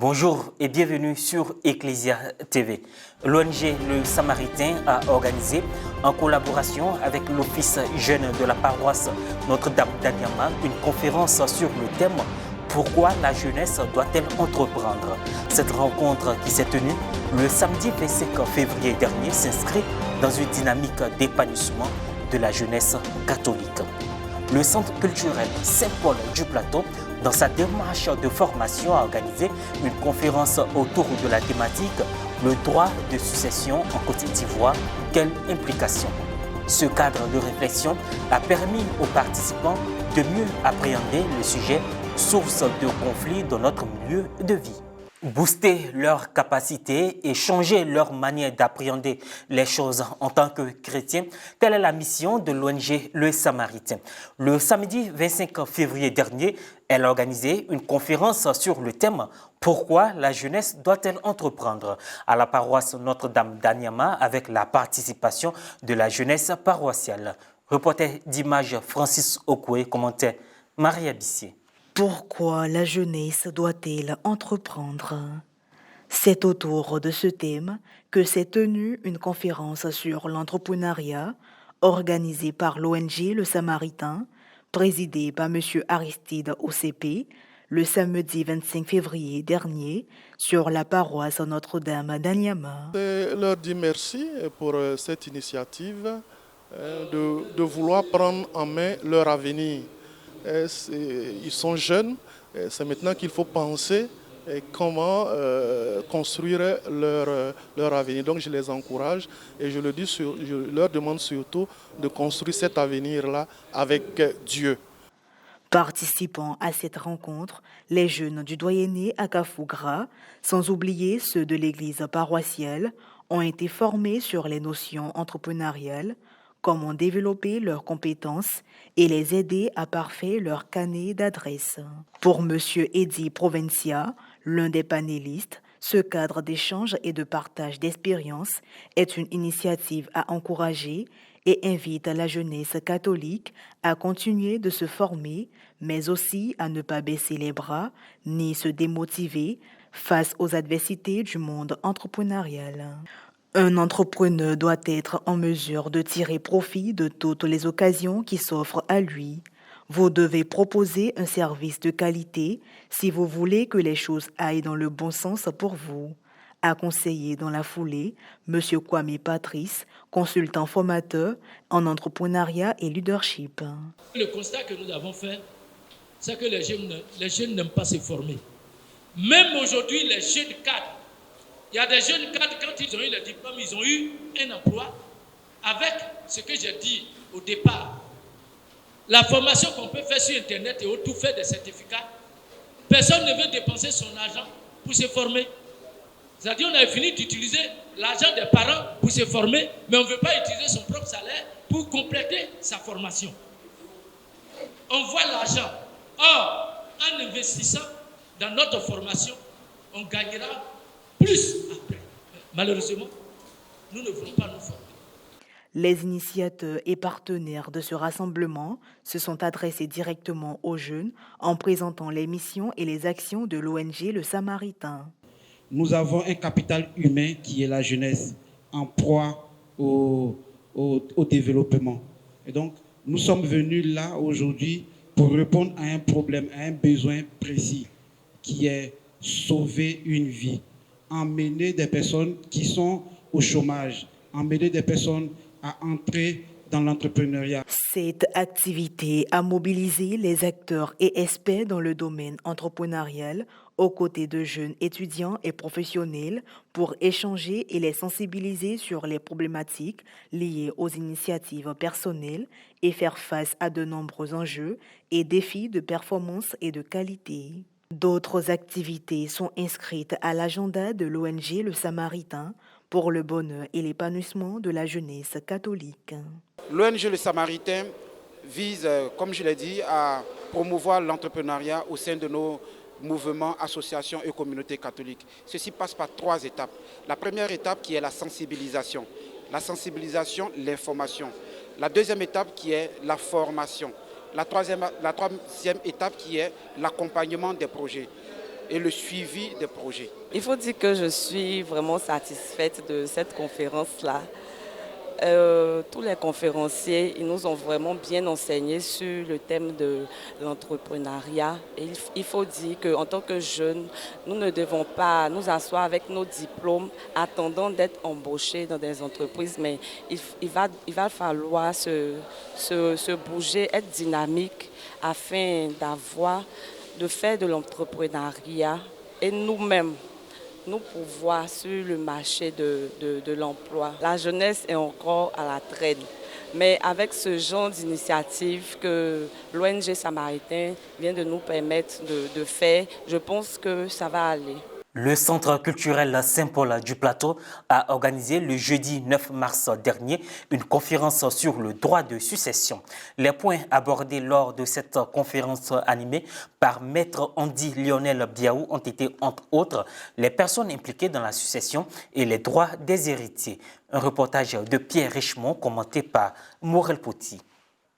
Bonjour et bienvenue sur Ecclesia TV. L'ONG Le Samaritain a organisé, en collaboration avec l'Office jeune de la paroisse Notre-Dame d'Anyama, une conférence sur le thème « Pourquoi la jeunesse doit-elle entreprendre ?» Cette rencontre qui s'est tenue le samedi 25 février dernier s'inscrit dans une dynamique d'épanouissement de la jeunesse catholique. Le Centre culturel Saint-Paul du Plateau, dans sa démarche de formation, a organisé une conférence autour de la thématique « Le droit de succession en Côte d'Ivoire, quelle implication ?» Ce cadre de réflexion a permis aux participants de mieux appréhender le sujet, source de conflits dans notre milieu de vie. Booster leurs capacités et changer leur manière d'appréhender les choses en tant que chrétiens, telle est la mission de l'ONG Le Samaritain. Le samedi 25 février dernier, elle a organisé une conférence sur le thème « Pourquoi la jeunesse doit-elle entreprendre ?» à la paroisse Notre-Dame d'Anyama avec la participation de la jeunesse paroissiale. Reporter d'images Francis Okoué, commentaire Maria Bissier. Pourquoi la jeunesse doit-elle entreprendre? C'est autour de ce thème que s'est tenue une conférence sur l'entrepreneuriat organisée par l'ONG Le Samaritain, présidée par M. Aristide OCP, le samedi 25 février dernier sur la paroisse Notre-Dame d'Anyama. Je leur dis merci pour cette initiative de vouloir prendre en main leur avenir. Ils sont jeunes, c'est maintenant qu'il faut penser comment construire leur avenir. Donc je les encourage et je leur demande surtout de construire cet avenir-là avec Dieu. Participant à cette rencontre, les jeunes du doyenné à Kafougra, sans oublier ceux de l'église paroissiale, ont été formés sur les notions entrepreneuriales, comment développer leurs compétences et les aider à parfaire leur carnet d'adresse. Pour M. Eddy Provencia, l'un des panélistes, ce cadre d'échange et de partage d'expériences est une initiative à encourager et invite la jeunesse catholique à continuer de se former, mais aussi à ne pas baisser les bras ni se démotiver face aux adversités du monde entrepreneurial. Un entrepreneur doit être en mesure de tirer profit de toutes les occasions qui s'offrent à lui. Vous devez proposer un service de qualité si vous voulez que les choses aillent dans le bon sens pour vous, a conseillé dans la foulée M. Kwame Patrice, consultant formateur en entrepreneuriat et leadership. Le constat que nous avons fait, c'est que les jeunes n'aiment pas se former. Même aujourd'hui, les jeunes cadres, il y a des jeunes cadres, quand ils ont eu le diplôme, ils ont eu un emploi avec ce que j'ai dit au départ. La formation qu'on peut faire sur Internet et tout faire des certificats, personne ne veut dépenser son argent pour se former. C'est-à-dire qu'on a fini d'utiliser l'argent des parents pour se former, mais on ne veut pas utiliser son propre salaire pour compléter sa formation. On voit l'argent. Or, en investissant dans notre formation, on gagnera plus après. Malheureusement, nous ne voulons pas nous former. Les initiateurs et partenaires de ce rassemblement se sont adressés directement aux jeunes en présentant les missions et les actions de l'ONG Le Samaritain. Nous avons un capital humain qui est la jeunesse, en proie au développement. Et donc, nous sommes venus là aujourd'hui pour répondre à un problème, à un besoin précis, qui est sauver une vie, emmener des personnes qui sont au chômage, emmener des personnes à entrer dans l'entrepreneuriat. Cette activité a mobilisé les acteurs et experts dans le domaine entrepreneurial aux côtés de jeunes étudiants et professionnels pour échanger et les sensibiliser sur les problématiques liées aux initiatives personnelles et faire face à de nombreux enjeux et défis de performance et de qualité. D'autres activités sont inscrites à l'agenda de l'ONG Le Samaritain pour le bonheur et l'épanouissement de la jeunesse catholique. L'ONG Le Samaritain vise, comme je l'ai dit, à promouvoir l'entrepreneuriat au sein de nos mouvements, associations et communautés catholiques. Ceci passe par 3 étapes. La première étape qui est la sensibilisation. La sensibilisation, l'information. La deuxième étape qui est la formation. La troisième étape qui est l'accompagnement des projets. et le suivi des projets. Il faut dire que je suis vraiment satisfaite de cette conférence-là. Tous les conférenciers, ils nous ont vraiment bien enseigné sur le thème de l'entrepreneuriat. Et il faut dire qu'en tant que jeunes, nous ne devons pas nous asseoir avec nos diplômes attendant d'être embauchés dans des entreprises, mais il va falloir se bouger, être dynamique afin de faire de l'entrepreneuriat et nous-mêmes, nous pouvoir sur le marché de l'emploi. La jeunesse est encore à la traîne, mais avec ce genre d'initiative que l'ONG Samaritain vient de nous permettre de faire, je pense que ça va aller. Le Centre culturel Saint-Paul du Plateau a organisé le jeudi 9 mars dernier une conférence sur le droit de succession. Les points abordés lors de cette conférence animée par Maître Andy Lionel Biaou ont été, entre autres, les personnes impliquées dans la succession et les droits des héritiers. Un reportage de Pierre Richemont commenté par Morel Poti.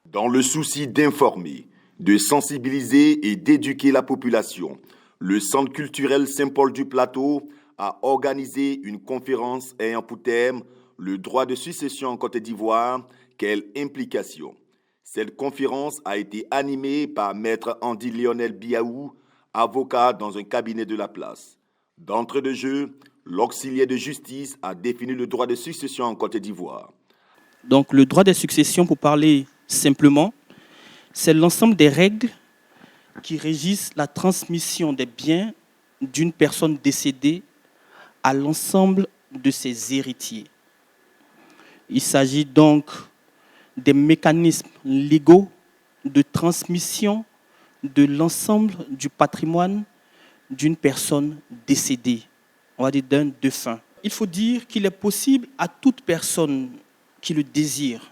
Dans le souci d'informer, de sensibiliser et d'éduquer la population, le Centre culturel Saint-Paul du Plateau a organisé une conférence ayant pour thème le droit de succession en Côte d'Ivoire, quelle implication. Cette conférence a été animée par Maître Andy Lionel Biaou, avocat dans un cabinet de la place. D'entrée de jeu, l'auxiliaire de justice a défini le droit de succession en Côte d'Ivoire. Donc le droit de succession, pour parler simplement, c'est l'ensemble des règles qui régissent la transmission des biens d'une personne décédée à l'ensemble de ses héritiers. Il s'agit donc des mécanismes légaux de transmission de l'ensemble du patrimoine d'une personne décédée, on va dire d'un défunt. Il faut dire qu'il est possible à toute personne qui le désire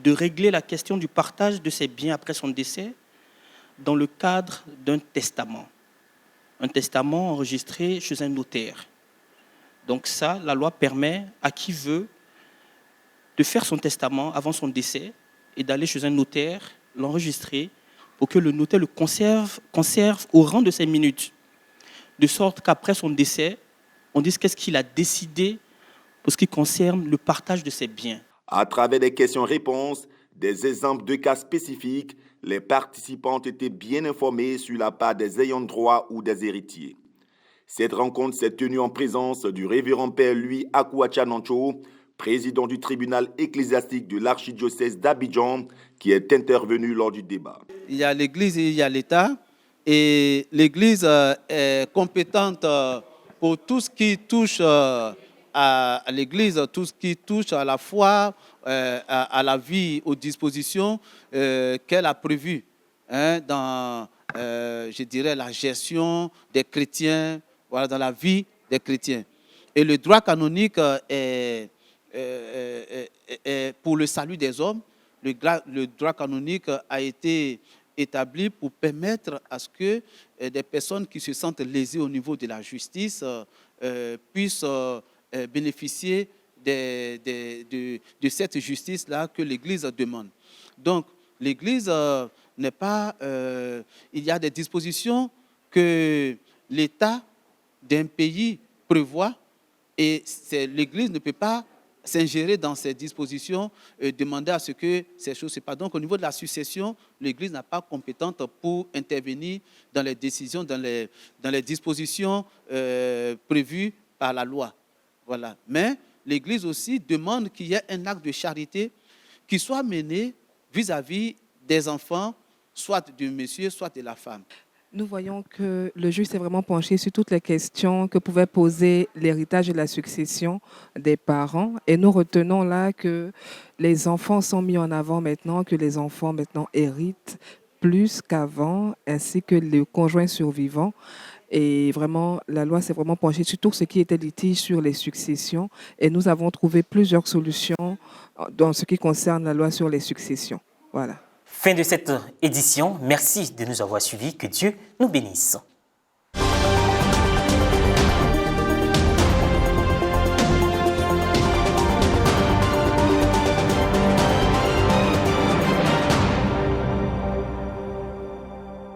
de régler la question du partage de ses biens après son décès dans le cadre d'un testament. Un testament enregistré chez un notaire. Donc ça, la loi permet à qui veut de faire son testament avant son décès et d'aller chez un notaire, l'enregistrer pour que le notaire le conserve au rang de ses minutes. De sorte qu'après son décès, on dise qu'est-ce qu'il a décidé pour ce qui concerne le partage de ses biens. À travers des questions-réponses, des exemples de cas spécifiques, les participants ont été bien informés sur la part des ayants droit ou des héritiers. Cette rencontre s'est tenue en présence du révérend père Louis Akouacha Nancho, président du tribunal ecclésiastique de l'archidiocèse d'Abidjan, qui est intervenu lors du débat. Il y a l'Église et il y a l'État. Et l'Église est compétente pour tout ce qui touche à l'Église, tout ce qui touche à la foi, à la vie, aux dispositions qu'elle a prévues dans, je dirais, la gestion des chrétiens, voilà, dans la vie des chrétiens. Et le droit canonique est pour le salut des hommes. Le droit canonique a été établi pour permettre à ce que des personnes qui se sentent lésées au niveau de la justice puissent bénéficier de cette justice-là que l'Église demande. Donc, l'Église n'est pas... il y a des dispositions que l'État d'un pays prévoit et l'Église ne peut pas s'ingérer dans ces dispositions, demander à ce que ces choses se passent. Donc, au niveau de la succession, l'Église n'a pas compétente pour intervenir dans les décisions, dans les dispositions prévues par la loi. Voilà. Mais l'Église aussi demande qu'il y ait un acte de charité qui soit mené vis-à-vis des enfants, soit du monsieur, soit de la femme. Nous voyons que le juge s'est vraiment penché sur toutes les questions que pouvait poser l'héritage et la succession des parents. Et nous retenons là que les enfants sont mis en avant maintenant, que les enfants maintenant héritent plus qu'avant, ainsi que le conjoint survivant. Et vraiment, la loi s'est vraiment penchée sur tout ce qui était litige sur les successions. Et nous avons trouvé plusieurs solutions dans ce qui concerne la loi sur les successions. Voilà. Fin de cette édition. Merci de nous avoir suivis. Que Dieu nous bénisse.